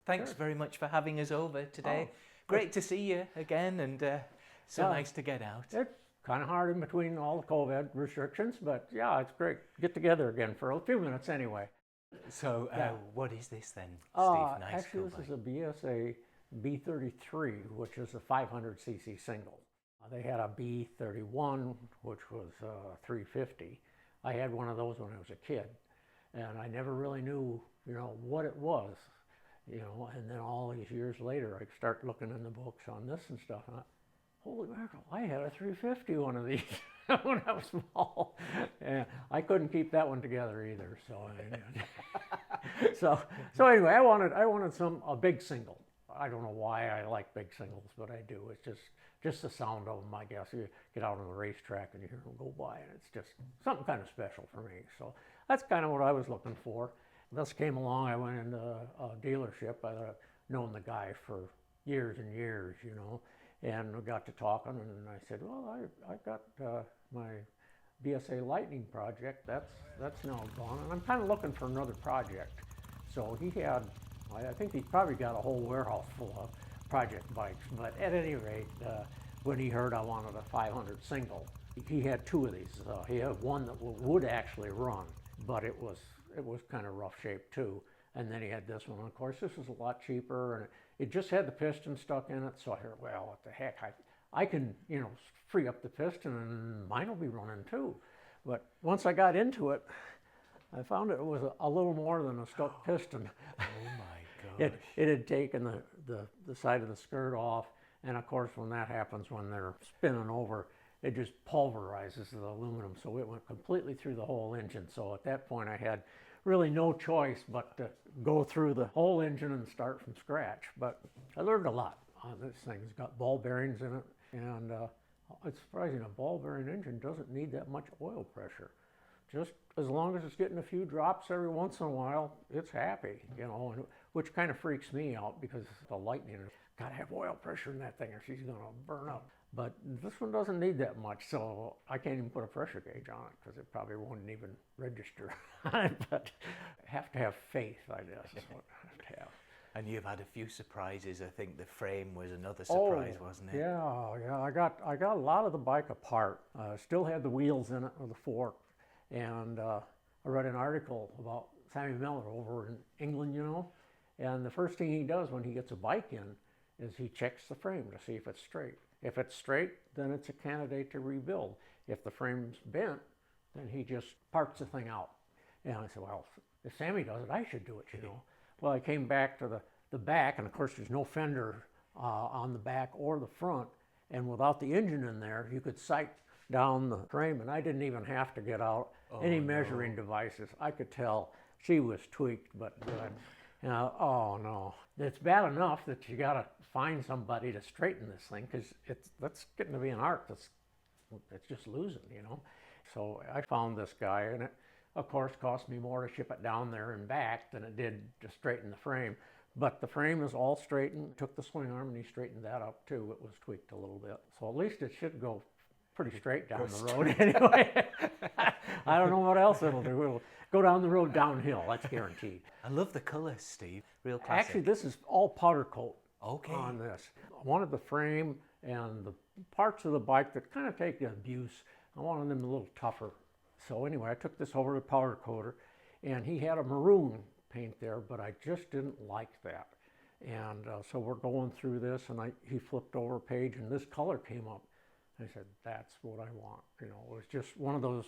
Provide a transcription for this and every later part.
Thanks Sure. very much for having us over today. Oh, Great to see you again, and so Yeah. nice to get out. It's kind of hard in between all the COVID restrictions, but yeah, it's great. Get together again for a few minutes anyway. So, Yeah. what is this then, Steve? Nice Actually, this is a BSA B33, which is a 500cc single. They had a B31, which was 350. I had one of those when I was a kid, and I never really knew, what it was, and then all these years later, I start looking in the books on this and stuff, and holy mackerel, I had a 350 one of these when I was small. And I couldn't keep that one together either. So anyway, I wanted a big single. I don't know why I like big singles, but I do. It's just the sound of them, I guess. You get out on the racetrack and you hear them go by, and it's just something kind of special for me. So that's kind of what I was looking for. This came along. I went into a dealership. I'd known the guy for years and years, and we got to talking, and I said, well, I got my BSA Lightning project. That's now gone, and I'm kind of looking for another project. So he had, I think he probably got a whole warehouse full of project bikes, but at any rate, when he heard I wanted a 500 single, he had two of these. He had one that would actually run, but it was kind of rough shape too. And then he had this one. Of course, this was a lot cheaper, and it just had the piston stuck in it. So I heard, well, what the heck? I can, free up the piston, and mine will be running too. But once I got into it, I found it was a little more than a stuck piston. Oh my gosh. It had taken the side of the skirt off, and of course, when that happens, when they're spinning over, it just pulverizes the aluminum. So it went completely through the whole engine. So at that point, I had really no choice but to go through the whole engine and start from scratch. But I learned a lot on this thing. It's got ball bearings in it, and it's surprising a ball bearing engine doesn't need that much oil pressure. Just as long as it's getting a few drops every once in a while, it's happy, and which kind of freaks me out because the Lightning has got to have oil pressure in that thing or she's going to burn up. But this one doesn't need that much, so I can't even put a pressure gauge on it because it probably won't even register. But I have to have faith, I guess, is what I have to have. And you've had a few surprises. I think the frame was another surprise, wasn't it? Yeah. I got a lot of the bike apart. Still had the wheels in it or the fork. And I read an article about Sammy Miller over in England, and the first thing he does when he gets a bike in is he checks the frame to see if it's straight. If it's straight, then it's a candidate to rebuild. If the frame's bent, then he just parts the thing out. And I said, well, if Sammy does it, I should do it, Well, I came back to the back, and of course there's no fender on the back or the front, and without the engine in there, you could sight down the frame, and I didn't even have to get out any measuring devices. I could tell she was tweaked, but good. Oh no. It's bad enough that you got to find somebody to straighten this thing, because that's getting to be an art that's just losing, So I found this guy, and it, of course, cost me more to ship it down there and back than it did to straighten the frame. But the frame is all straightened. Took the swing arm and he straightened that up too. It was tweaked a little bit. So at least it should go pretty straight down the road anyway. I don't know what else it'll do. It'll go down the road downhill, that's guaranteed. I love the colours, Steve. Real classic. Actually, this is all powder coat Okay. on this. I wanted the frame and the parts of the bike that kind of take the abuse, I wanted them a little tougher. So anyway, I took this over to the powder coater, and he had a maroon paint there, but I just didn't like that. And so we're going through this, and he flipped over a page, and this color came up. I said, that's what I want. It was just one of those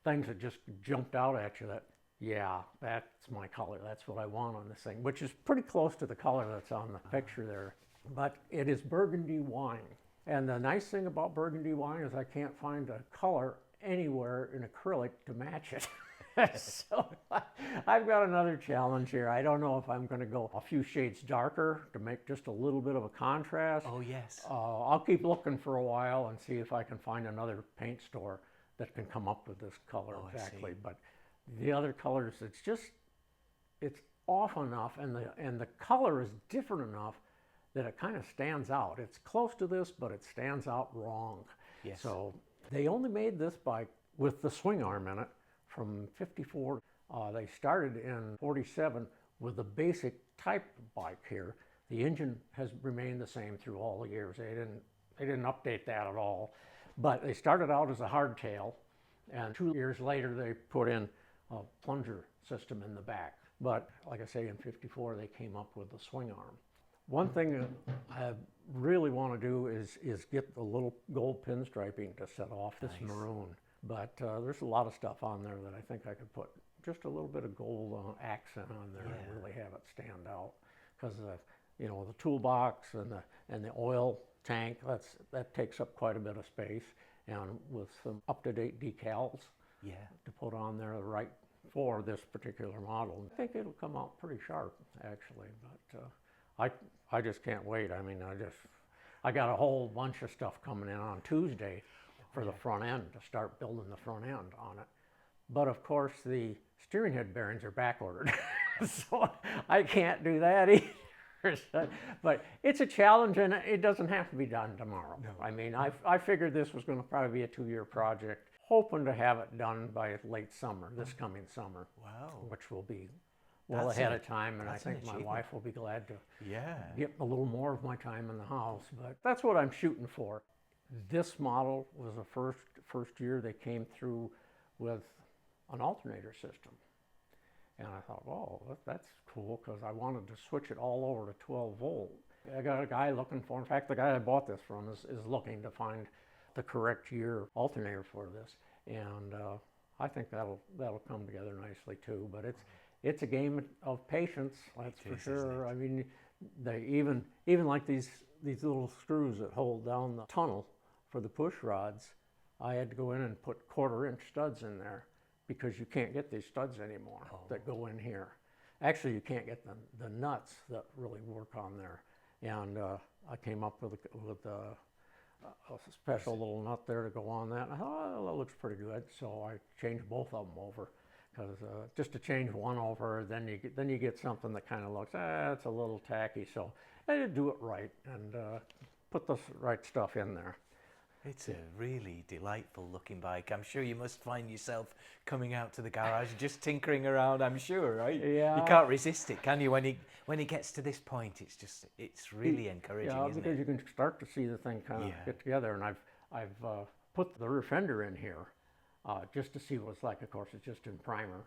things that just jumped out at you that, yeah, that's my color. That's what I want on this thing, which is pretty close to the color that's on the picture there. But it is burgundy wine. And the nice thing about burgundy wine is I can't find a color anywhere in acrylic to match it. So I've got another challenge here. I don't know if I'm going to go a few shades darker to make just a little bit of a contrast. Oh, yes. I'll keep looking for a while and see if I can find another paint store that can come up with this color exactly. But the other colors, it's off enough, and the color is different enough that it kind of stands out. It's close to this, but it stands out wrong. Yes. So they only made this bike with the swing arm in it from '54. They started in '47 with the basic type bike here, the engine has remained the same through all the years. They didn't update that at all. But they started out as a hardtail, and 2 years later they put in a plunger system in the back. But like I say, in '54 they came up with the swing arm. One thing that I really want to do is get the little gold pinstriping to set off this maroon. But there's a lot of stuff on there that I think I could put just a little bit of gold accent on there and really have it stand out. Because you know, the toolbox and the oil tank, that takes up quite a bit of space, and with some up-to-date decals to put on there right for this particular model. I think it'll come out pretty sharp, actually. But I just can't wait. I mean, I got a whole bunch of stuff coming in on Tuesday for the front end, to start building the front end on it. But of course, the steering head bearings are back ordered, so I can't do that either. But it's a challenge, and it doesn't have to be done tomorrow. No. I mean, I figured this was going to probably be a 2-year project, hoping to have it done by late summer, this coming summer. Wow. Which will be well ahead of time, and I think my wife will be glad to get a little more of my time in the house. But that's what I'm shooting for. This model was the first year they came through with an alternator system. And I thought, oh, that's cool, because I wanted to switch it all over to 12 volt. I got a guy looking for, in fact, the guy I bought this from is looking to find the correct year alternator for this. And I think that'll come together nicely too. But it's a game of patience, that's for sure. I mean, they even like these little screws that hold down the tunnel for the push rods, I had to go in and put 1/4-inch studs in there, because you can't get these studs anymore that go in here. Actually, you can't get the nuts that really work on there. And I came up with a special little nut there to go on that. And I thought, oh, that looks pretty good. So I changed both of them over, because just to change one over, then you get something that kind of looks, it's a little tacky. So I did do it right and put the right stuff in there. It's a really delightful looking bike. I'm sure you must find yourself coming out to the garage, just tinkering around, I'm sure, right? Yeah. You can't resist it, can you? When it gets to this point, it's really encouraging, isn't it? Yeah, because you can start to see the thing kind of get together. And I've put the rear fender in here just to see what it's like. Of course, it's just in primer,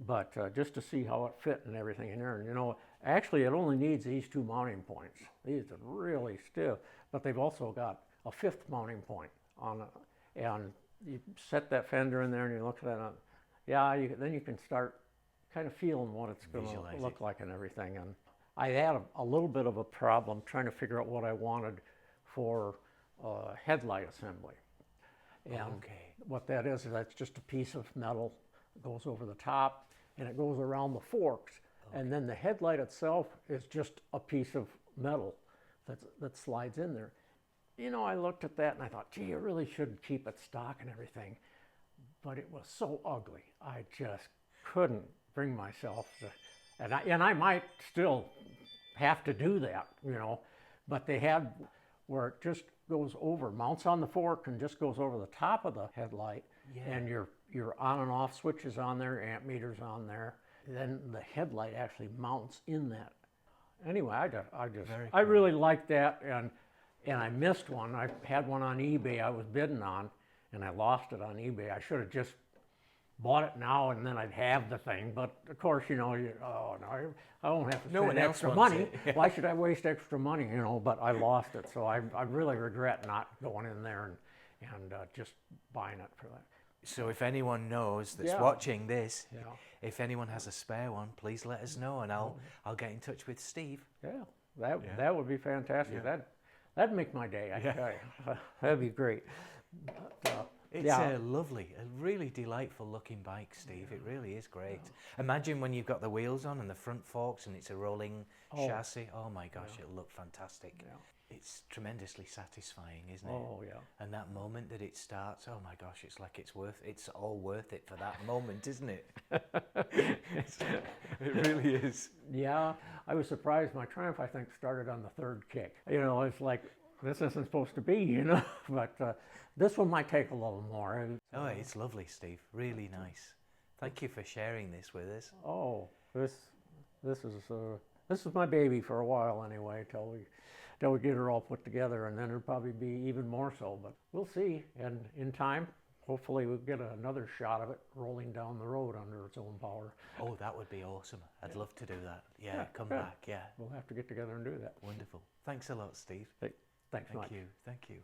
but just to see how it fit and everything in there. And you know, actually it only needs these 2 mounting points. These are really stiff, but they've also got a 5th mounting point on it, and you set that fender in there and you look at it, then you can start kind of feeling what it's going to look like and everything. And I had a little bit of a problem trying to figure out what I wanted for headlight assembly. And what that is that's just a piece of metal that goes over the top, and it goes around the forks, and then the headlight itself is just a piece of metal that slides in there. You know, I looked at that and I thought, gee, you really should keep it stock and everything. But it was so ugly. I just couldn't bring myself to, and I might still have to do that, you know. But they had where it just goes over, mounts on the fork and just goes over the top of the headlight. And your on and off switches on there, amp meters on there. Then the headlight actually mounts in that. Anyway, I really liked that. And I missed one. I had one on eBay I was bidding on, and I lost it on eBay. I should have just bought it now, and then I'd have the thing. But of course, you know, I won't have to spend extra money. Why should I waste extra money, you know? But I lost it, so I really regret not going in there and just buying it for that. So if anyone knows that's watching this, if anyone has a spare one, please let us know, and I'll get in touch with Steve. Yeah, that would be fantastic. That'd make my day, I tell you. That'd be great. It's a really delightful looking bike, Steve. It really is great. Imagine when you've got the wheels on and the front forks and it's a rolling chassis. Oh my gosh, it'll look fantastic. It's tremendously satisfying, isn't it? Oh yeah. And that moment that it starts, oh my gosh, it's like it's all worth it for that moment, isn't it? It really is. Yeah, I was surprised. My Triumph, I think, started on the 3rd kick. You know, it's like, this isn't supposed to be, you know, but this one might take a little more. Oh, it's lovely, Steve. Really nice. Thank you for sharing this with us. Oh, this this is my baby for a while anyway, till we get her all put together, and then it'll probably be even more so. But we'll see, and in time, hopefully we'll get another shot of it rolling down the road under its own power. Oh, that would be awesome. I'd love to do that. Yeah, come back. Yeah. We'll have to get together and do that. Wonderful. Thanks a lot, Steve. Hey, thanks much. Thank you. Thank you.